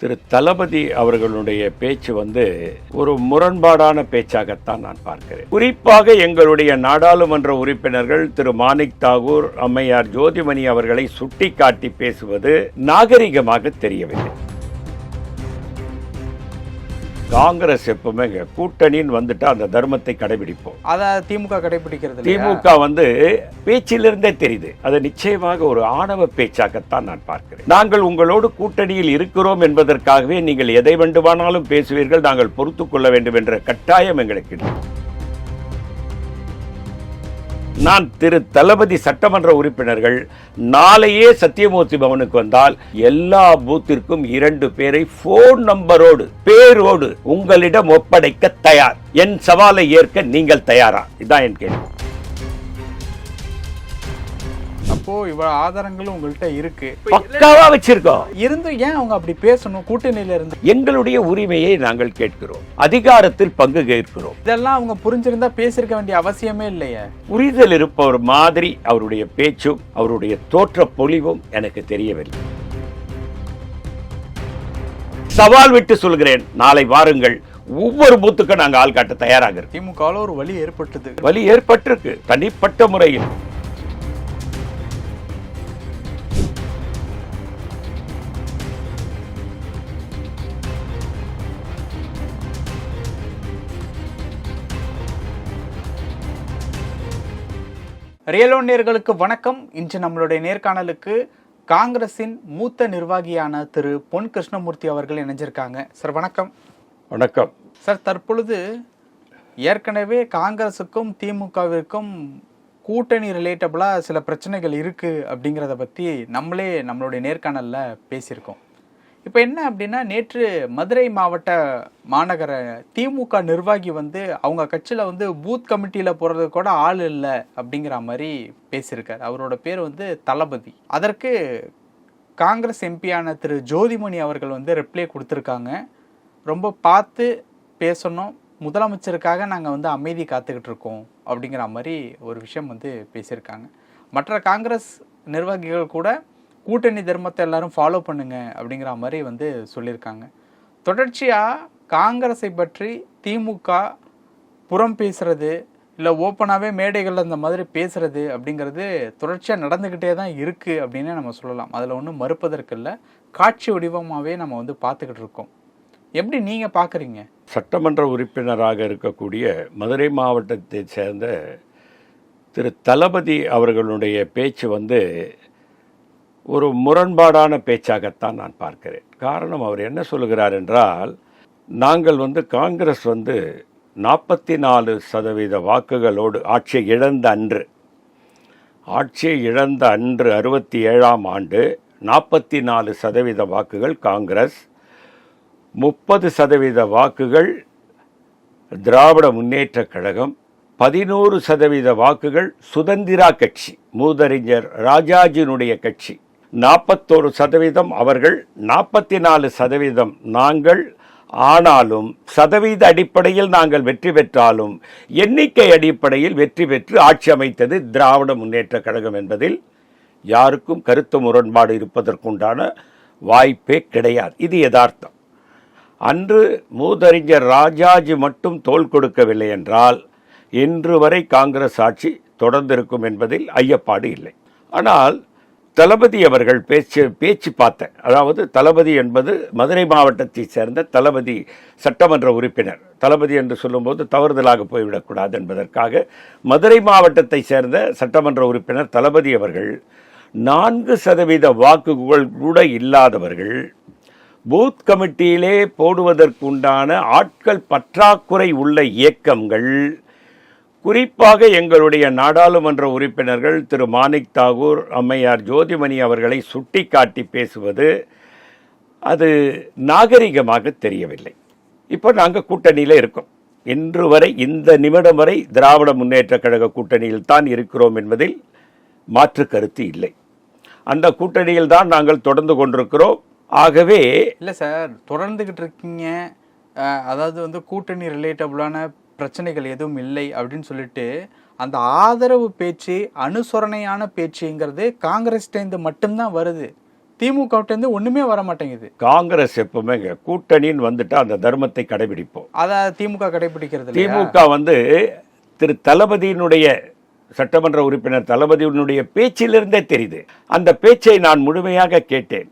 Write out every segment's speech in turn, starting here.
திரு தளபதி அவர்களுடைய பேச்சு ஒரு முரண்பாடான பேச்சாகத்தான் நான் பார்க்கிறேன். குறிப்பாக எங்களுடைய நாடாளுமன்ற உறுப்பினர்கள் திரு மாணிக் தாகூர், அம்மையார் ஜோதிமணி அவர்களை சுட்டிக்காட்டி பேசுவது நாகரிகமாக தெரியவில்லை. காங்கிரஸ் எப்பவுமே கூட்டணின்னு வந்துட்டா அந்த தர்மத்தை கடைபிடிப்போம். அத திமுக கடைபிடிக்கிறது. திமுக பேச்சிலிருந்தே தெரியுது. அது நிச்சயமாக ஒரு ஆணவ பேச்சாகத்தான் நான் பார்க்கிறேன். நாங்கள் உங்களோடு கூட்டணியில் இருக்கிறோம் என்பதற்காகவே நீங்கள் எதை வேண்டுமானாலும் பேசுவீர்கள், நாங்கள் பொறுத்துக் கொள்ள வேண்டும் என்ற கட்டாயம் எங்களுக்கு இல்லை. நான் திரு தளபதி சட்டமன்ற உறுப்பினர்கள் நாளையே சத்தியமூர்த்தி பவனுக்கு வந்தால் எல்லா பூத்திற்கும் 2 பேரை போன் நம்பரோடு பேரோடு உங்களிடம் ஒப்படைக்க தயார். என் சவாலை ஏற்க நீங்கள் தயாரா? இதுதான் என் கேள்வி. அப்போ இவ்வளவு ஆதாரங்களும் உங்கள்கிட்ட இருக்கு, பக்காவா வச்சிருக்கோம். இருந்தும் ஏன் அவங்க அப்படி பேசணும்? கூட்டணியில இருந்து எங்களுடைய உரிமையை நாங்கள் கேட்கிறோம், அதிகாரத்தில் பங்கு கேட்கிறோம். இதெல்லாம் அவங்க புரிஞ்சிருந்தா பேசிருக்க வேண்டிய அவசியமே இல்லையே. புரிதல் இருப்பவர் மாதிரி அவருடைய பேச்சும் அவருடைய தோற்ற பொலிவும் எனக்கு தெரியவில்லை. சவால் விட்டு சொல்கிறேன், நாளை வாருங்கள், ஒவ்வொரு பூத்துக்கும் நாங்கள் ஆள் காட்ட தயாராக இருக்கோம். திமுக ஒரு வலி ஏற்பட்டிருக்கு தனிப்பட்ட முறையில். ரியலோ நேயர்களுக்கு வணக்கம். இன்று நம்மளுடைய நேர்காணலுக்கு காங்கிரசின் மூத்த நிர்வாகியான திரு பொன் கிருஷ்ணமூர்த்தி அவர்கள் இணைஞ்சிருக்காங்க. சார் வணக்கம். வணக்கம் சார். தற்பொழுது ஏற்கனவே காங்கிரஸுக்கும் திமுகவிற்கும் கூட்டணி ரிலேட்டபிளாக சில பிரச்சனைகள் இருக்குது அப்படிங்கிறத பற்றி நம்மளுடைய நேர்காணலில் பேசியிருக்கோம். இப்போ என்ன அப்படின்னா, நேற்று மதுரை மாவட்ட மாநகர திமுக நிர்வாகி அவங்க கட்சியில் பூத் கமிட்டியில் போகிறது கூட ஆள் இல்லை அப்படிங்கிற மாதிரி பேசியிருக்கார். அவரோட பேர் தளபதி. அதற்கு காங்கிரஸ் எம்பியான திரு ஜோதிமணி அவர்கள் ரிப்ளை கொடுத்துருக்காங்க. ரொம்ப பார்த்து பேசணும், முதலமைச்சருக்காக நாங்கள் அமைதி காத்துக்கிட்டு இருக்கோம் அப்படிங்கிற மாதிரி ஒரு விஷயம் பேசியிருக்காங்க. மற்ற காங்கிரஸ் நிர்வாகிகள் கூட கூட்டணி தர்மத்தை எல்லாரும் ஃபாலோ பண்ணுங்க அப்படிங்கிற மாதிரி சொல்லியிருக்காங்க. தொடர்ச்சியாக காங்கிரஸை பற்றி திமுக புறம் பேசுறது, இல்லை ஓப்பனாகவே மேடைகளில் அந்த மாதிரி பேசுறது அப்படிங்கிறது தொடர்ச்சியாக நடந்துக்கிட்டே தான் இருக்குது அப்படின்னு நம்ம சொல்லலாம். அதில் ஒன்றும் மறுப்பதற்கு இல்லை. காட்சி வடிவமாகவே நம்ம பார்த்துக்கிட்டு இருக்கோம். எப்படி நீங்கள் பார்க்குறீங்க? சட்டமன்ற உறுப்பினராக இருக்கக்கூடிய மதுரை மாவட்டத்தை சேர்ந்த திரு தளபதி அவர்களுடைய பேச்சு ஒரு முரண்பாடான பேச்சாகத்தான் நான் பார்க்கிறேன். காரணம், அவர் என்ன சொல்லுகிறார் என்றால், நாங்கள் காங்கிரஸ் 44% வாக்குகளோடு ஆட்சியை இழந்த அன்று 67ஆம் ஆண்டு 44% வாக்குகள் காங்கிரஸ், 30% வாக்குகள் திராவிட முன்னேற்ற கழகம், 11% வாக்குகள் சுதந்திரா கட்சி, மூதறிஞர் ராஜாஜினுடைய கட்சி, 41% அவர்கள், 44% நாங்கள். ஆனாலும் சதவீத அடிப்படையில் நாங்கள் வெற்றி பெற்றாலும் எண்ணிக்கை அடிப்படையில் வெற்றி பெற்று ஆட்சி அமைத்தது திராவிட முன்னேற்ற கழகம் என்பதில் யாருக்கும் கருத்து முரண்பாடு இருப்பதற்குண்டான வாய்ப்பே கிடையாது. இது யதார்த்தம். அன்று மூதறிஞர் ராஜாஜி மட்டும் தோள் கொடுக்கவில்லை என்றால் இன்று வரை காங்கிரஸ் ஆட்சி தொடர்ந்திருக்கும் என்பதில் ஐயப்பாடு இல்லை. ஆனால் தளபதி அவர்கள் பேச்சு பார்த்தேன். அதாவது தளபதி என்பது மதுரை மாவட்டத்தை சேர்ந்த தளபதி சட்டமன்ற உறுப்பினர். தளபதி என்று சொல்லும்போது தவறுதலாக போய்விடக்கூடாது என்பதற்காக மதுரை மாவட்டத்தை சேர்ந்த சட்டமன்ற உறுப்பினர் தளபதி அவர்கள் 4% வாக்குகள் கூட இல்லாதவர்கள், பூத் கமிட்டியிலே போடுவதற்குண்டான ஆட்கள் பற்றாக்குறை உள்ள இயக்கங்கள், குறிப்பாக எங்களுடைய நாடாளுமன்ற உறுப்பினர்கள் திரு மாணிக் தாகூர், அம்மையார் ஜோதிமணி அவர்களை சுட்டிக்காட்டி பேசுவது அது நாகரிகமாக தெரியவில்லை. இப்போ நாங்கள் கூட்டணியில் இருக்கோம். இன்று வரை, இந்த நிமிடம் வரை திராவிட முன்னேற்ற கழக கூட்டணியில் தான் இருக்கிறோம் என்பதில் மாற்று கருத்து இல்லை. அந்த கூட்டணியில் தான் நாங்கள் தொடர்ந்து கொண்டிருக்கிறோம். ஆகவே இல்லை சார், தொடர்ந்துகிட்டு இருக்கீங்க. அதாவது கூட்டணி ரிலேட்டபிளான பிரச்சனைகள் எதுவும் இல்லை அப்படின்னு சொல்லிட்டு அந்த ஆதரவு பேச்சு, அனுசரணையான பேச்சுங்கிறது காங்கிரஸ்டேந்து மட்டும்தான் வருது. திமுகவிட்டேருந்து ஒண்ணுமே வர மாட்டேங்குது. காங்கிரஸ் எப்பவுமே கூட்டணின்னு வந்துட்டா அந்த தர்மத்தை கடைபிடிப்போம். அத திமுக கடைபிடிக்கிறது இல்லையா? திமுக வந்து திரு தளபதியினுடைய சட்டமன்ற உறுப்பினர் தளபதியினுடைய பேச்சிலிருந்தே தெரியுது. அந்த பேச்சை நான் முழுமையாக கேட்டேன்.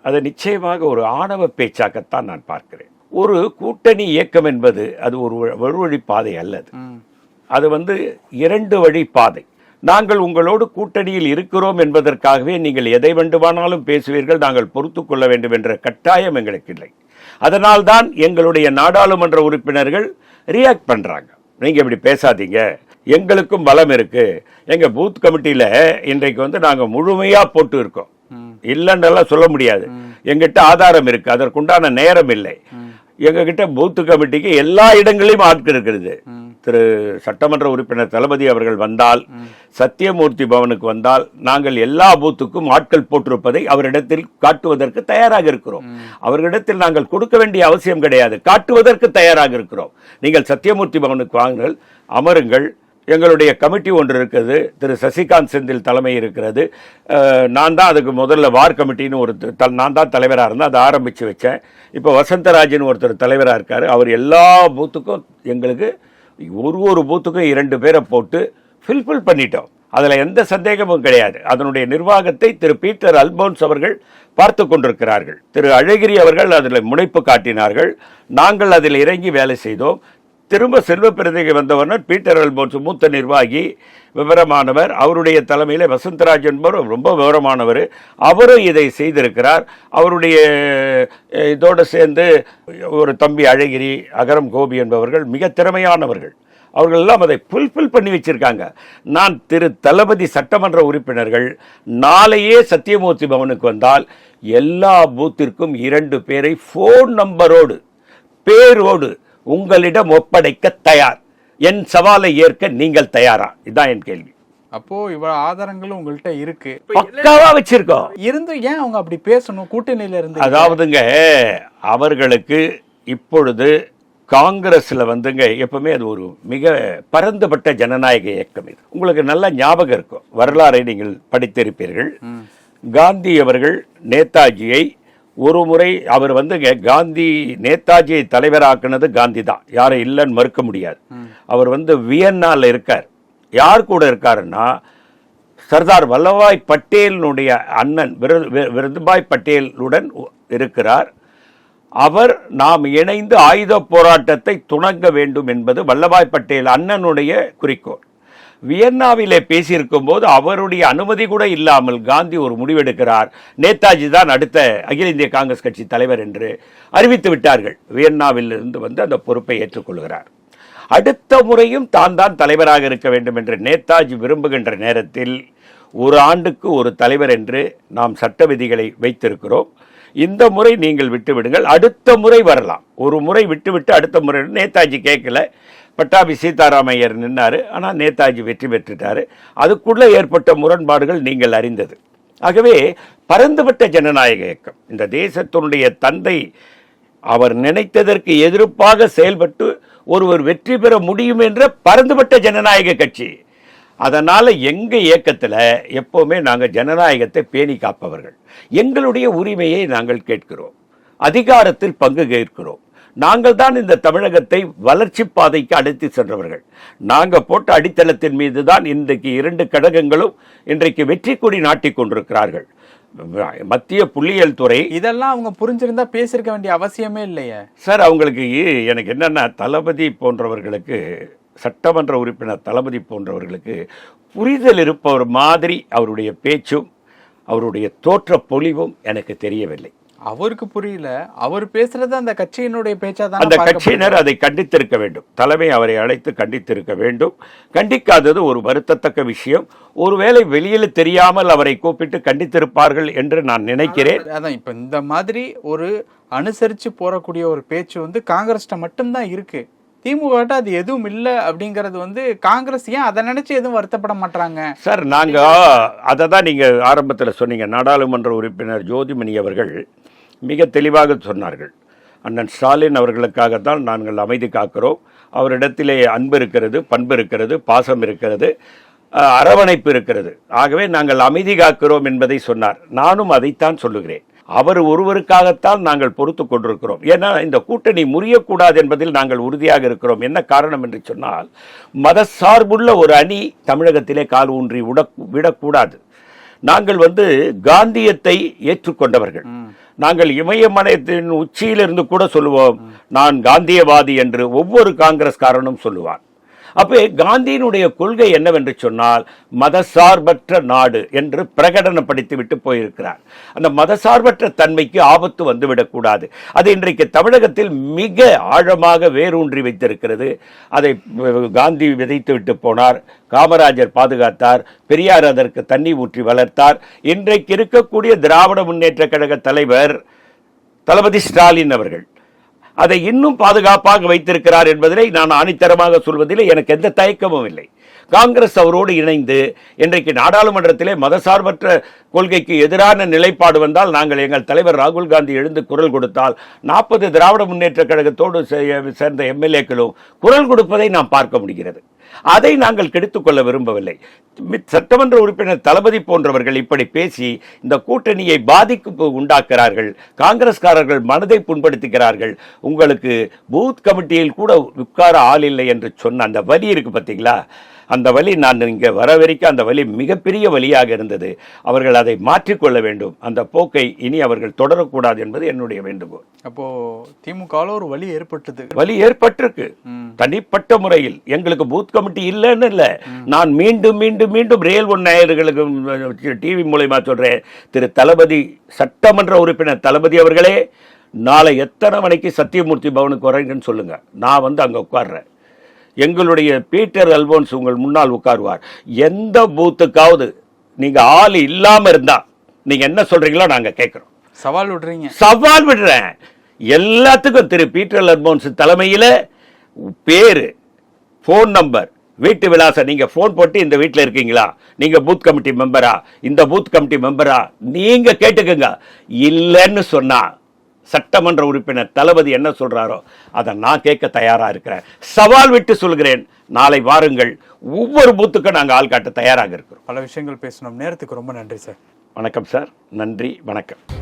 அது நிச்சயமாக ஒரு ஆணவ பேச்சாகத்தான் நான் பார்க்கிறேன். ஒரு கூட்டணி இயக்கம் என்பது அது ஒரு வழி பாதை அல்லது. அது வந்து 2 வழி பாதை. நாங்கள் உங்களோடு கூட்டணியில் இருக்கிறோம் என்பதற்காகவே நீங்கள் எதை வேண்டுமானாலும் பேசுவீர்கள், நாங்கள் பொறுத்து கொள்ள வேண்டும் என்ற கட்டாயம் எங்களுக்கு இல்லை. அதனால்தான் எங்களுடைய நாடாளுமன்ற உறுப்பினர்கள் ரியாக்ட் பண்றாங்க. நீங்க இப்படி பேசாதீங்க, எங்களுக்கும் பலம் இருக்கு, எங்க பூத் கமிட்டியில இன்றைக்கு வந்து நாங்க முழுமையா போட்டு இருக்கோம், இல்லைன்னு சொல்ல முடியாது, எங்கிட்ட ஆதாரம் இருக்கு, அதற்குண்டான நேரம் இல்லை. எங்ககிட்ட பூத் கமிட்டிக்கு எல்லா இடங்களிலும் ஆட்கள் இருக்கிறது. திரு சட்டமன்ற உறுப்பினர் தளபதி அவர்கள் வந்தால், சத்தியமூர்த்தி பவனுக்கு வந்தால், நாங்கள் எல்லா பூத்துக்கும் ஆட்கள் போட்டிருப்பதை அவரிடத்தில் காட்டுவதற்கு தயாராக இருக்கிறோம். அவர்களிடத்தில் நாங்கள் கொடுக்க வேண்டிய அவசியம் கிடையாது, காட்டுவதற்கு தயாராக இருக்கிறோம். நீங்கள் சத்தியமூர்த்தி பவனுக்கு வாங்குங்கள், அமருங்கள். எங்களுடைய கமிட்டி ஒன்று இருக்குது, திரு சசிகாந்த் செந்தில் தலைமை இருக்கிறது. நான் தான் அதுக்கு முதல்ல வார் கமிட்டின்னு ஒரு நான் தான் தலைவராக இருந்தேன், அதை ஆரம்பித்து வச்சேன். இப்போ வசந்தராஜன் ஒருத்தர் தலைவராக இருக்கார். அவர் எல்லா பூத்துக்கும் எங்களுக்கு ஒரு பூத்துக்கும் 2 பேரை போட்டு ஃபில்ஃபில் பண்ணிட்டோம். அதில் எந்த சந்தேகமும் கிடையாது. அதனுடைய நிர்வாகத்தை திரு பீட்டர் அல்போன்ஸ் அவர்கள் பார்த்து கொண்டிருக்கிறார்கள். திரு அழகிரி அவர்கள் அதில் முனைப்பு காட்டினார்கள். நாங்கள் அதில் இறங்கி வேலை செய்தோம். திரும்ப செல்வ பிரதிகை வந்தவர் பீட்டர் அல்போன்ஸ், மூத்த நிர்வாகி, விவரமானவர். அவருடைய தலைமையில் வசந்தராஜ் என்பவர் ரொம்ப விவரமானவர், அவரும் இதை செய்திருக்கிறார். அவருடைய இதோடு சேர்ந்து ஒரு தம்பி அழகிரி, அகரம் கோபி என்பவர்கள் மிக திறமையானவர்கள். அவர்கள் எல்லாம் அதை ஃபுல்ஃபில் பண்ணி வச்சிருக்காங்க. நான் திரு தளபதி சட்டமன்ற உறுப்பினர்கள் நாளையே சத்தியமூர்த்தி பவனுக்கு வந்தால் எல்லா பூத்திற்கும் 2 பேரை ஃபோன் நம்பரோடு பேரோடு உங்களிடம் ஒப்படைக்க தயார். என் சவாலை ஏற்க நீங்கள் தயாரா? இதுதான் என் கேள்வி. அப்போ இவ்வளவு ஆதாரங்களும் உங்கள்கிட்ட இருக்கு, பக்காவா வச்சிருக்கோம். இருந்து ஏன் அவங்க அப்படி பேசணும் கூட்டணியில இருந்து? அதாவதுங்க, அவர்களுக்கு இப்பொழுது காங்கிரஸ்ல வந்துங்க எப்பவுமே அது ஒரு மிக பரந்துபட்ட ஜனநாயக இயக்கம். இது உங்களுக்கு நல்ல ஞாபகம் இருக்கும், வரலாறை நீங்கள் படித்திருப்பீர்கள். காந்தி அவர்கள் நேதாஜியை ஒரு முறை அவர் வந்துங்க காந்தி நேதாஜியை தலைவராக்குனது காந்தி தான், யாரும் இல்லைன்னு மறுக்க முடியாது. அவர் வந்து வியன்னால இருக்கார். யார் கூட இருக்காருன்னா சர்தார் வல்லபாய் பட்டேலினுடைய அண்ணன் விருதுபாய் பட்டேலுடன் இருக்கிறார். அவர் நாம் இணைந்து ஆயுத போராட்டத்தை துணங்க வேண்டும் என்பது வல்லபாய் பட்டேல் அண்ணனுடைய குறிக்கோள். வியன்னாவிலே பேசியிருக்கும் போது அவருடைய அனுமதி கூட இல்லாமல் காந்தி ஒரு முடிவெடுக்கிறார், நேதாஜி தான் அடுத்த அகில இந்திய காங்கிரஸ் கட்சி தலைவர் என்று அறிவித்து விட்டார்கள். வியன்னாவில் இருந்து வந்து அந்த பொறுப்பை ஏற்றுக்கொள்கிறார். அடுத்த முறையும் தான் தலைவராக இருக்க வேண்டும் என்று நேதாஜி விரும்புகின்ற நேரத்தில் ஒரு ஆண்டுக்கு ஒரு தலைவர் என்று நாம் சட்ட விதிகளை வைத்திருக்கிறோம். இந்த முறை நீங்கள் விட்டுவிடுங்கள், அடுத்த முறை வரலாம். ஒரு முறை விட்டுவிட்டு அடுத்த முறை நேதாஜி கேட்கல, பட்டாபி சீதாராமையர் நின்னாரு, ஆனால் நேதாஜி வெற்றி பெற்றுட்டாரு. அதுக்குள்ளே ஏற்பட்ட முரண்பாடுகள் நீங்கள் அறிந்தது. ஆகவே பரந்துபட்ட ஜனநாயக இயக்கம், இந்த தேசத்தினுடைய தந்தை அவர் நினைத்ததற்கு எதிர்ப்பாக செயல்பட்டு ஒருவர் வெற்றி பெற முடியும் என்ற பரந்துபட்ட ஜனநாயக கட்சி. அதனால எங்க இயக்கத்தில் எப்பவுமே நாங்கள் ஜனநாயகத்தை பேணி காப்பவர்கள். எங்களுடைய உரிமையை நாங்கள் கேட்கிறோம், அதிகாரத்தில் பங்கு கேட்கிறோம். நாங்கள் தான் இந்த தமிழகத்தை வளர்ச்சி பாதைக்கு அழைத்து சென்றவர்கள். நாங்கள் போட்ட அடித்தளத்தின் மீது தான் இன்றைக்கு 2 கழகங்களும் இன்றைக்கு வெற்றி கொடி நாட்டிக் கொண்டிருக்கிறார்கள். மத்திய புள்ளியியல் துறை இதெல்லாம் அவங்க புரிஞ்சிருந்தா பேசிருக்க வேண்டிய அவசியமே இல்லையே சார். அவங்களுக்கு எனக்கு என்னன்னா, தளபதி போன்றவர்களுக்கு, சட்டமன்ற உறுப்பினர் தளபதி போன்றவர்களுக்கு புரிதல் இருப்பவர் மாதிரி அவருடைய பேச்சும் அவருடைய தோற்ற பொலிவும் எனக்கு தெரியவில்லை. அவருக்கு புரியல, அவர் பேசுறது அந்த கட்சியினுடைய பேச்சா தான். அந்த கட்சியினர் அதை கண்டித்திருக்க வேண்டும், தலைமை அவரை அழைத்து கண்டித்திருக்க வேண்டும். கண்டிக்காதது ஒரு வருத்தத்தக்க விஷயம். ஒருவேளை வெளியில் தெரியாமல் அவரை கூப்பிட்டு கண்டித்திருப்பார்கள் என்று நான் நினைக்கிறேன். அதான் இப்ப இந்த மாதிரி ஒரு அனுசரிச்சு போறக்கூடிய ஒரு பேச்சு வந்து காங்கிரஸ்ட மட்டும்தான் இருக்கு. திமுக அது எதுவும் இல்லை அப்படிங்கிறது வந்து காங்கிரஸ் ஏன் அதை நினைச்சு எதுவும் வருத்தப்பட மாட்டாங்க சார்? நாங்க அதை தான் நீங்க ஆரம்பத்தில் சொன்னீங்க. நாடாளுமன்ற உறுப்பினர் ஜோதிமணி அவர்கள் மிக தெளிவாக சொன்னார்கள், அண்ணன் ஸ்டாலின் அவர்களுக்காகத்தான் நாங்கள் அமைதி காக்கிறோம், அவரிடத்திலே அன்பு இருக்கிறது, பண்பு இருக்கிறது, பாசம் இருக்கிறது. அரவணைப்பு இருக்கிறது. ஆகவே நாங்கள் அமைதி காக்கிறோம் என்பதை சொன்னார். நானும் அதைத்தான் சொல்லுகிறேன். அவர் ஒருவருக்காகத்தான் நாங்கள் பொறுத்து கொண்டிருக்கிறோம். ஏன்னா இந்த கூட்டணி முறியக்கூடாது என்பதில் நாங்கள் உறுதியாக இருக்கிறோம். என்ன காரணம் என்று சொன்னால், மதசார்புள்ள ஒரு அணி தமிழகத்திலே கால் ஊன்றி விடக்கூடாது. நாங்கள் காந்தியத்தை ஏற்றுக்கொண்டவர்கள். நாங்கள் இமயமலையத்தின் உச்சியிலிருந்து கூட சொல்லுவோம், நான் காந்தியவாதி என்று ஒவ்வொரு காங்கிரஸ்காரனும் சொல்லுவான். அப்போ காந்தியினுடைய கொள்கை என்னவென்று சொன்னால், மதசார்பற்ற நாடு என்று பிரகடனப்படுத்தி விட்டு போயிருக்கிறார். அந்த மதசார்பற்ற தன்மைக்கு ஆபத்து வந்துவிடக்கூடாது. அது இன்றைக்கு தமிழகத்தில் மிக ஆழமாக வேரூன்றி வைத்திருக்கிறது. அதை காந்தி விதைத்து விட்டு போனார், காமராஜர் பாதுகாத்தார், பெரியார் அதற்கு தண்ணி ஊற்றி வளர்த்தார். இன்றைக்கு இருக்கக்கூடிய திராவிட முன்னேற்ற கழக தலைவர் தளபதி ஸ்டாலின் அவர்கள் அதை இன்னும் பாதுகாப்பாக வைத்திருக்கிறார் என்பதை நான் ஆணித்தரமாக சொல்வதில் எனக்கு எந்த தயக்கமும் இல்லை. காங்கிரஸ் அவரோடு இணைந்து இன்றைக்கு நாடாளுமன்றத்திலே மதசார்பற்ற கொள்கைக்கு எதிரான நிலைப்பாடு வந்தால், நாங்கள் எங்கள் தலைவர் ராகுல் காந்தி எழுந்து குரல் கொடுத்தால் 40 திராவிட முன்னேற்ற கழகத்தோடு சேர்ந்த எம்எல்ஏக்களும் குரல் கொடுப்பதை நாம் பார்க்க முடிகிறது. அதை நாங்கள் கெடுத்துக் கொள்ள விரும்பவில்லை. சட்டமன்ற உறுப்பினர் தளபதி போன்றவர்கள் இப்படி பேசி இந்த கூட்டணியை பாதிப்பு உண்டாக்குகிறார்கள். காங்கிரஸ்காரர்கள் மனதை புண்படுத்துகிறார்கள். உங்களுக்கு பூத் கமிட்டியில் கூட உட்கார ஆள் இல்லை என்று சொன்ன அந்த வலி இருக்கு பார்த்தீங்களா, அந்த வலி நான் இங்கே வர வரைக்கும் அந்த வலி மிகப்பெரிய வலியாக இருந்தது. அவர்கள் அதை மாற்றிக்கொள்ள வேண்டும். அந்த போக்கை இனி அவர்கள் தொடரக்கூடாது என்பது என்னுடைய வேண்டுகோள். அப்போ திமுகவில் ஒரு வலி ஏற்பட்டிருக்கு. தனிப்பட்ட முறையில் எங்களுக்கு பூத் கமிட்டி இல்லைன்னு இல்லை. நான் மீண்டும் மீண்டும் மீண்டும் ரியல் ஒன் நேயர்களுக்கு டிவி மூலமா சொல்றேன், திரு தளபதி சட்டமன்ற உறுப்பினர் தளபதி அவர்களே, நாளை எத்தனை மணிக்கு சத்தியமூர்த்தி பவனுக்கு வரீங்கன்னு சொல்லுங்க, நான் அங்க உட்கார்றேன். எங்களுடைய பீட்டர் அல்போன்ஸ் உங்கள் முன்னால் உட்காருவார். எந்த பூத்துக்காவது நீங்க ஆள் இல்லாம இருந்தா நீங்க என்ன சொல்றீங்களோ நாங்க கேட்கிறோம். சவால் விடுறீங்க? சவால் விடுறேன். எல்லாத்துக்கும் திரு பீட்டர் அல்போன்ஸ் தலைமையில பேரு, போன் நம்பர், வீட்டு விலாசம், நீங்க போன் போட்டு இந்த வீட்டில் இருக்கீங்களா, நீங்க பூத் கமிட்டி மெம்பரா, இந்த பூத் கமிட்டி மெம்பரா, நீங்க கேட்டுக்கங்க. இல்லைன்னு சொன்னா சட்டமன்ற உறுப்பினர் தளபதி என்ன சொல்றாரோ அதை நான் கேட்க தயாரா இருக்கிறேன். சவால் விட்டு சொல்கிறேன், நாளை வாருங்கள். ஒவ்வொரு பூத்துக்கும் நாங்கள் ஆள் காட்ட தயாராக இருக்கிறோம். பல விஷயங்கள் பேசணும். நேரத்துக்கு ரொம்ப நன்றி சார். வணக்கம் சார். நன்றி, வணக்கம்.